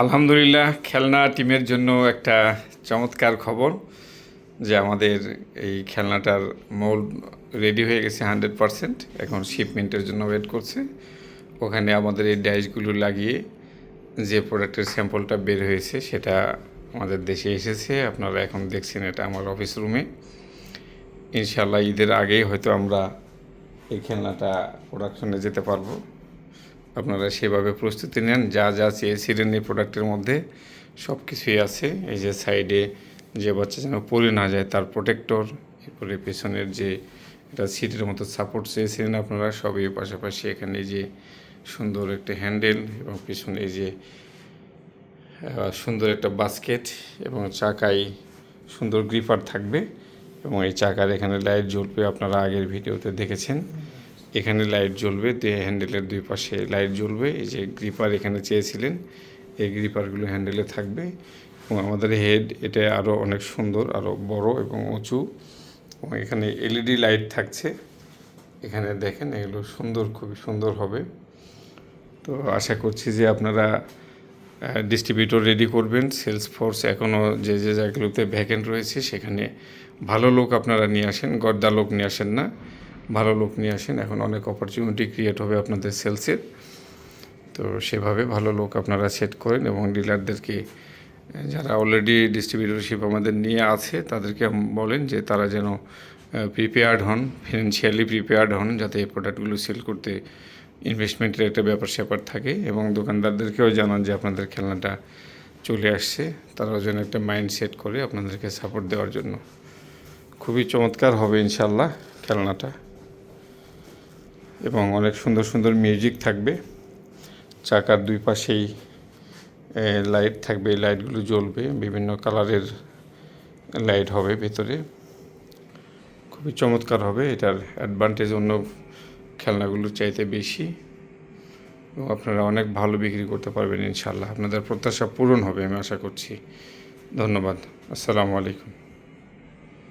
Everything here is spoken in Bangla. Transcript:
আলহামদুলিল্লাহ, খেলনা টিমের জন্য একটা চমৎকার খবর যে আমাদের এই খেলনাটার মোল্ড রেডি হয়ে গেছে 100%। এখন শিপমেন্টের জন্য ওয়েট করছে। ওখানে আমাদের এই ড্যাশগুলো লাগিয়ে যে প্রোডাক্টের স্যাম্পলটা বের হয়েছে সেটা আমাদের দেশে এসেছে। আপনারা এখন দেখছেন এটা আমার অফিস রুমে। ইনশাল্লাহ ঈদের আগেই হয়তো আমরা এই খেলনাটা প্রোডাকশনে যেতে পারবো। আপনারা সেভাবে প্রস্তুতি নেন। যা যা চেয়েছিলেন এই প্রোডাক্টের মধ্যে সব কিছুই আছে। এই যে সাইডে যে বাচ্চা যেন পড়ে না যায় তার প্রোটেক্টর, এরপরে পেছনের যে এটা সিটের মতো সাপোর্ট চেয়েছিলেন আপনারা সবই, পাশাপাশি এখানে যে সুন্দর একটা হ্যান্ডেল এবং পেছনে যে সুন্দর একটা বাস্কেট এবং চাকায় সুন্দর গ্রিপার থাকবে এবং এই চাকার এখানে লাইট জ্বলবে। আপনারা আগের ভিডিওতে দেখেছেন এখানে লাইট জ্বলবে, হ্যান্ডেলের দুই পাশে লাইট জ্বলবে। এই যে গ্রিপার এখানে চেয়েছিলেন এই গ্রিপারগুলো হ্যান্ডেলে থাকবে এবং আমাদের হেড এটা আরও অনেক সুন্দর, আরও বড় এবং উঁচু এবং এখানে এলইডি লাইট থাকছে। এখানে দেখেন এগুলো সুন্দর, খুবই সুন্দর হবে। তো আশা করছি যে আপনারা ডিস্ট্রিবিউটর রেডি করবেন। সেলস ফোর্স এখনও যে যে জায়গাগুলোতে ভ্যাকেন্ট রয়েছে সেখানে ভালো লোক আপনারা নিয়ে আসেন, গর্দা লোক নিয়ে আসেন না, ভালো লোক নিয়ে আসেন। এখন অনেক অপরচুনিটি ক্রিয়েট হবে আপনাদের সেলসের। তো সেভাবে ভালো লোক আপনারা সেট করেন এবং ডিলারদেরকে যারা অলরেডি ডিস্ট্রিবিউটরশিপ আমাদের নিয়ে আছে তাদেরকে বলেন যে তারা যেন প্রিপেয়ার্ড হন, ফিনান্সিয়ালি প্রিপেয়ার্ড হন, যাতে এই প্রোডাক্টগুলো সেল করতে ইনভেস্টমেন্টের একটা ব্যাপার স্যাপার থাকে। এবং দোকানদারদেরকেও জানান যে আপনাদের খেলনাটা চলে আসছে, তারাও যেন একটা মাইন্ড সেট করে আপনাদেরকে সাপোর্ট দেওয়ার জন্য। খুবই চমৎকার হবে ইনশাল্লাহ খেলনাটা এবং অনেক সুন্দর সুন্দর মিউজিক থাকবে। চাকার দুই পাশেই লাইট থাকবে, এই লাইটগুলো জ্বলবে, বিভিন্ন কালারের লাইট হবে ভেতরে। খুবই চমৎকার হবে। এটার অ্যাডভান্টেজ অন্য খেলনাগুলোর চাইতে বেশি এবং আপনারা অনেক ভালো বিক্রি করতে পারবেন ইনশাল্লাহ। আপনাদের প্রত্যাশা পূরণ হবে আমি আশা করছি। ধন্যবাদ। আসসালামু আলাইকুম।